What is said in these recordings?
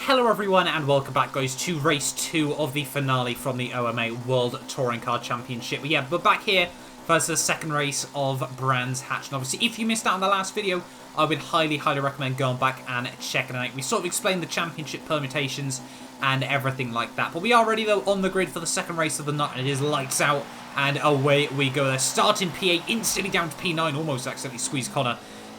Hello everyone and welcome back guys to race 2 of the finale from the OMA World Touring Car Championship. We're back here for the second race of Brands Hatch. And obviously if you missed out on the last video, I would highly recommend going back and checking it out. We sort of explained the championship permutations and everything like that. But we are ready though on the grid for the second race of the night, and it is lights out and away we go. They're starting P8, instantly down to P9, almost accidentally squeezed Connor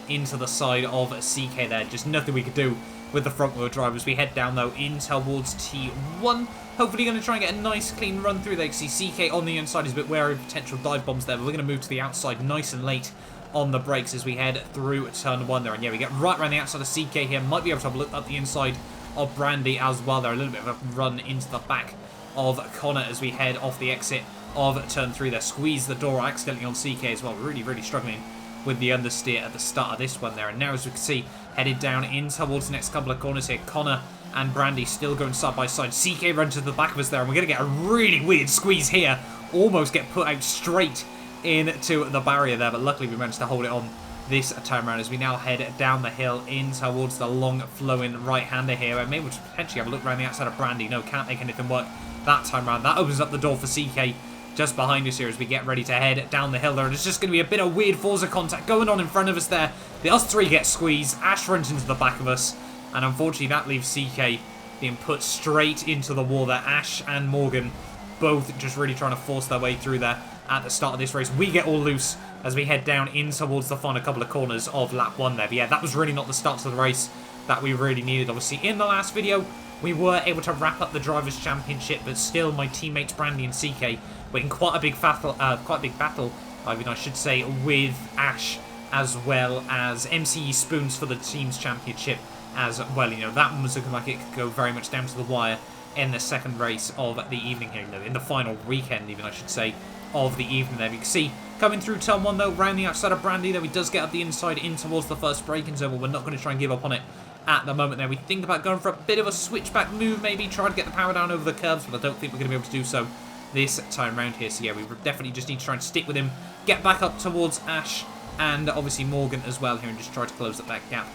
into the side of CK there. Just nothing we could do with the front wheel drive as we head down though in towards T1. Hopefully going to try and get a nice clean run through there. You can see CK on the inside is a bit wary of potential dive bombs there, but we're going to move to the outside nice and late on the brakes as we head through turn 1 there. And yeah, we get right around the outside of CK here. Might be able to have a look up the inside of Brandy as well there. A little bit of a run into the back of Connor as we head off the exit of turn 3 there. Squeeze the door accidentally on CK as well. Really struggling with the understeer at the start of this one there. And now, as we can see, headed down in towards the next couple of corners here. Connor and Brandy still going side by side. CK runs to the back of us there, and we're going to get a really weird squeeze here. Almost get put out straight into the barrier there, but luckily we managed to hold it on this time around as we now head down the hill in towards the long flowing right-hander here. And maybe we'll potentially have a look around the outside of Brandy. No, can't make anything work that time around. That opens up the door for CK just behind us here as we get ready to head down the hill there. And it's just going to be a bit of weird Forza contact going on in front of us there. The us three get squeezed. Ash runs into the back of us. And unfortunately that leaves CK being put straight into the wall there. Ash and Morgan both just really trying to force their way through there at the start of this race. We get all loose as we head down in towards the final couple of corners of lap 1 there. But yeah, that was really not the start to the race that we really needed. Obviously in the last video, we were able to wrap up the Drivers' Championship, but still my teammates Brandy and CK were in quite a big battle, I should say, with Ash as well as MCE Spoons for the Teams Championship as well. You know, that one was looking like it could go very much down to the wire in the second race of the evening here, in the final weekend even, I should say, of the evening there. You can see coming through turn 1 though, round the outside of Brandy there, he does get up the inside in towards the first braking zone, but we're not going to try and give up on it at the moment there. We think about going for a bit of a switchback move, maybe try to get the power down over the curves, but I don't think we're going to be able to do so this time around here. So yeah, we definitely just need to try and stick with him, get back up towards Ash and obviously Morgan as well here, and just try to close that gap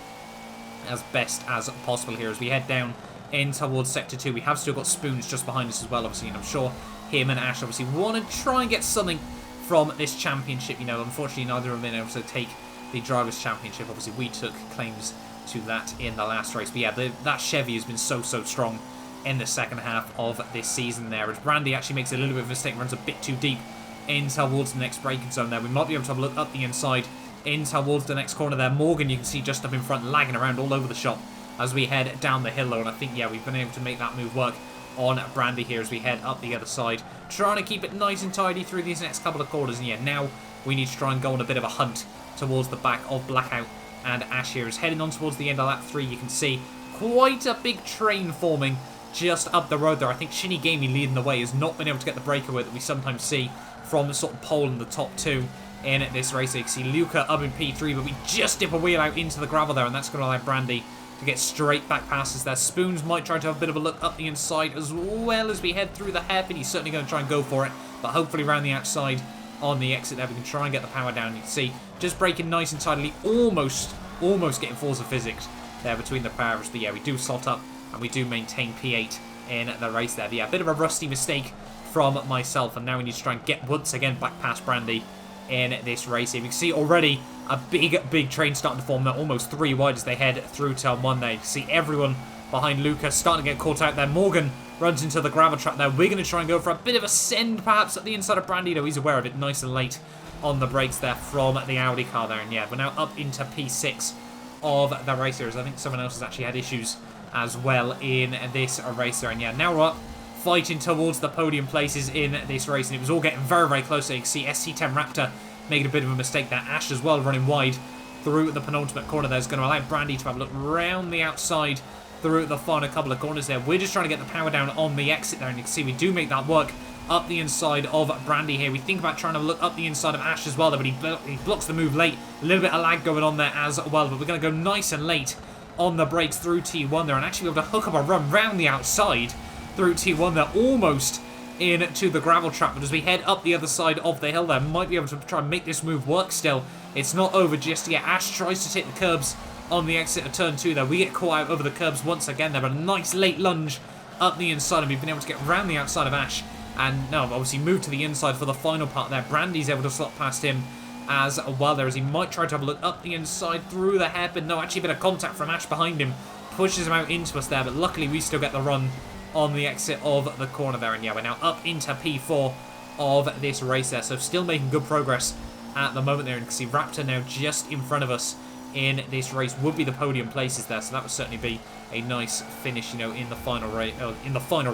as best as possible here as we head down in towards sector 2. We have still got Spoons just behind us as well, obviously, and I'm sure him and Ash obviously want to try and get something from this championship. You know, unfortunately neither of them been able to take the Drivers' Championship. Obviously we took claims to that in the last race, but yeah, that Chevy has been so strong in the second half of this season there, as Brandy actually makes a little bit of a mistake, runs a bit too deep in towards the next braking zone there. We might be able to have a look up the inside in towards the next corner there. Morgan, you can see just up in front, lagging around all over the shop as we head down the hill though, and I think, yeah, we've been able to make that move work on Brandy here as we head up the other side, trying to keep it nice and tidy through these next couple of corners. And yeah, now we need to try and go on a bit of a hunt towards the back of Blackout and Ash here. Is heading on towards the end of lap 3. You can see quite a big train forming just up the road there. I think Shinny Gaming leading the way has not been able to get the breakaway that we sometimes see from the sort of pole in the top 2 in this race. You can see Luca up in P3, but we just dip a wheel out into the gravel there, and that's going to allow Brandy to get straight back past us there. Spoons might try to have a bit of a look up the inside as well as we head through the hairpin. He's certainly going to try and go for it, but hopefully around the outside on the exit there we can try and get the power down. You can see just braking nice and tidily, almost getting Forza physics there between the powers. But yeah, we do slot up and we do maintain P8 in the race there. But yeah, a bit of a rusty mistake from myself, and now we need to try and get once again back past Brandy in this race here. We can see already a big train starting to form there, almost 3 wide as they head through turn 1 there. You can see everyone behind Luca starting to get caught out there. Morgan runs into the gravel trap there. We're going to try and go for a bit of a send perhaps at the inside of Brandy, though he's aware of it nice and late on the brakes there from the Audi car there. And yeah, we're now up into P6 of the race here, as I think someone else has actually had issues as well in this race there. And yeah, now we're up fighting towards the podium places in this race, and it was all getting very close. So you can see SC10 Raptor making a bit of a mistake there. Ash as well running wide through the penultimate corner there is going to allow Brandy to have a look round the outside through the final couple of corners there. We're just trying to get the power down on the exit there, and you can see we do make that work up the inside of Brandy here. We think about trying to look up the inside of Ash as well, but he blocks the move late. A little bit of lag going on there as well, but we're going to go nice and late on the brakes through T1 there and actually be able to hook up a run round the outside through T1 there, almost into the gravel trap. But as we head up the other side of the hill there, might be able to try and make this move work still. It's not over just yet. Ash tries to take the curbs on the exit of turn 2 there. We get caught out over the curbs once again there, but a nice late lunge up the inside, and we've been able to get around the outside of Ash, and now obviously moved to the inside for the final part there. Brandy's able to slot past him as well there, as he might try to have a look up the inside through the hairpin. No, actually a bit of contact from Ash behind him, pushes him out into us there, but luckily we still get the run on the exit of the corner there, and yeah, we're now up into P4 of this race there, so still making good progress at the moment there, and you can see Raptor now just in front of us in this race would be the podium places there, so that would certainly be a nice finish, you know, in the final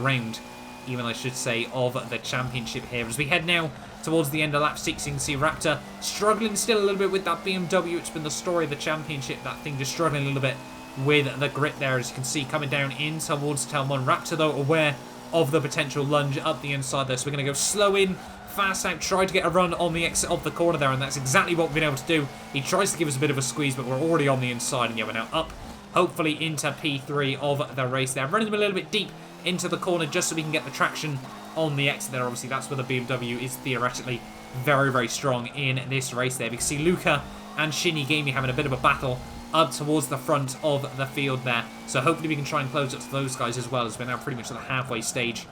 round, even I should say, of the championship here. As we head now towards the end of lap 6, you can see Raptor struggling still a little bit with that BMW. It's been the story of the championship, that thing just struggling a little bit with the grip there, as you can see, coming down in towards turn 1. Raptor, though, aware of the potential lunge up the inside there, so we're going to go slow in, fast out, try to get a run on the exit of the corner there, and that's exactly what we've been able to do. He tries to give us a bit of a squeeze, but we're already on the inside, and yeah, we're now up, hopefully, into P3 of the race there. Running them a little bit deep into the corner just so we can get the traction on the exit there. Obviously, that's where the BMW is theoretically very, very strong in this race there. We can see Luca and Shinigami having a bit of a battle up towards the front of the field there. So hopefully we can try and close up to those guys as well, as we're now pretty much at the halfway stage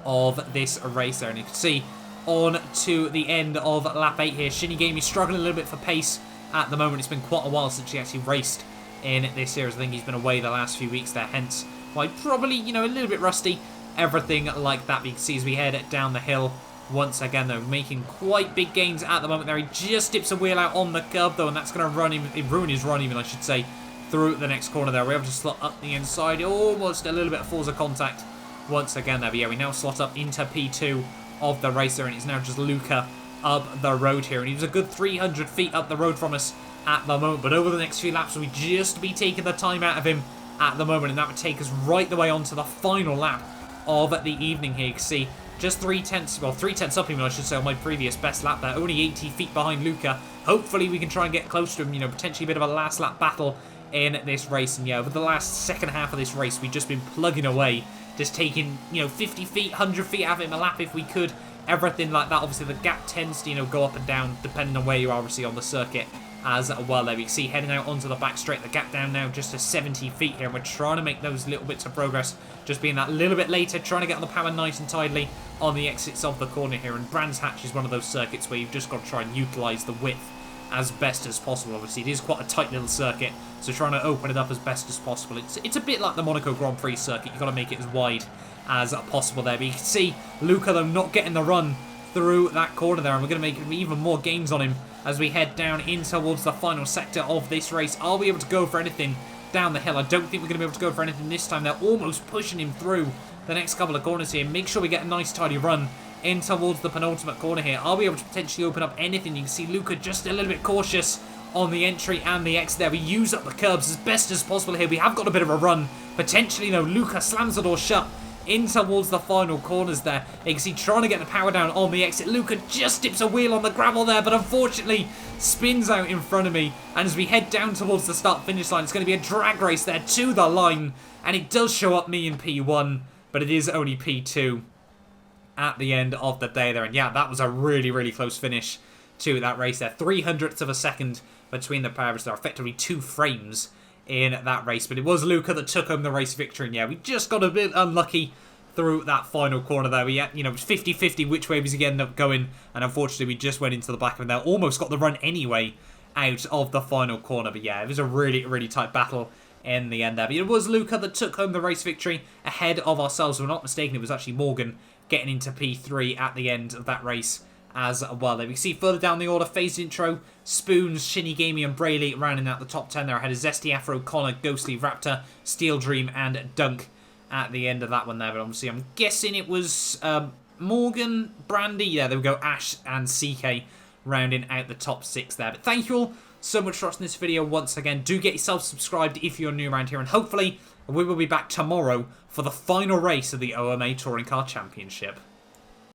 of this race there. And you can see on to the end of lap 8 here, Shinigami struggling a little bit for pace at the moment. It's been quite a while since he actually raced in this series. I think he's been away the last few weeks there, hence why probably, you know, a little bit rusty, everything like that. But you can see as we head down the hill once again, though, making quite big gains at the moment there. He just dips a wheel out on the curb, though, and that's going to ruin his run, even, I should say, through the next corner there. We're able to slot up the inside, almost a little bit of force of contact once again there. But yeah, we now slot up into P2 of the race there, and it's now just Luca up the road here, and he was a good 300 feet up the road from us at the moment, but over the next few laps we just be taking the time out of him at the moment, and that would take us right the way onto the final lap of the evening here. You can see just 3/10 up him, I should say, on my previous best lap there, only 80 feet behind Luca. Hopefully we can try and get close to him, you know, potentially a bit of a last lap battle in this race. And yeah, over the last second half of this race, we've just been plugging away, just taking, you know, 50 feet, 100 feet out of him a lap if we could, everything like that. Obviously the gap tends to, you know, go up and down depending on where you are, obviously, on the circuit as well there. You can see heading out onto the back straight, the gap down now just to 70 feet here, and we're trying to make those little bits of progress, just being that little bit later, trying to get on the power nice and tidily on the exits of the corner here. And Brands Hatch is one of those circuits where you've just got to try and utilise the width as best as possible. Obviously it is quite a tight little circuit, so trying to open it up as best as possible. It's a bit like the Monaco Grand Prix circuit, you've got to make it as wide as possible there. But you can see Luca, though, not getting the run through that corner there, and we're going to make even more gains on him as we head down in towards the final sector of this race. Are we able to go for anything down the hill? I don't think we're going to be able to go for anything this time. They're almost pushing him through the next couple of corners here. Make sure we get a nice tidy run in towards the penultimate corner here. Are we able to potentially open up anything? You can see Luca just a little bit cautious on the entry and the exit there. We use up the curbs as best as possible here. We have got a bit of a run. Potentially, though, Luca slams the door shut in towards the final corners there. You can see trying to get the power down on the exit. Luca just dips a wheel on the gravel there, but unfortunately spins out in front of me. And as we head down towards the start-finish line, it's going to be a drag race there to the line. And it does show up me in P1, but it is only P2 at the end of the day there. And yeah, that was a really, really close finish to that race there. 0.03 of a second between the pair. There are effectively 2 frames in that race, but it was Luca that took home the race victory. And yeah, we just got a bit unlucky through that final corner there. We had, you know, it was 50-50 which way was he ended up going, and unfortunately we just went into the back of him there. Almost got the run anyway out of the final corner, but yeah, it was a really, really tight battle in the end there. But it was Luca that took home the race victory ahead of ourselves. If we're not mistaken, it was actually Morgan getting into P3 at the end of that race as well. There we see further down the order, phased intro, Spoons, Shinigami and Brayley rounding out the top 10 there. I had a Zesty, Afro, Connor, Ghostly, Raptor, Steel Dream and Dunk at the end of that one there. But obviously I'm guessing it was Morgan, Brandy, yeah, there we go, Ash and CK rounding out the top 6 there. But thank you all so much for watching this video once again. Do get yourself subscribed if you're new around here, and hopefully we will be back tomorrow for the final race of the OMA Touring Car Championship.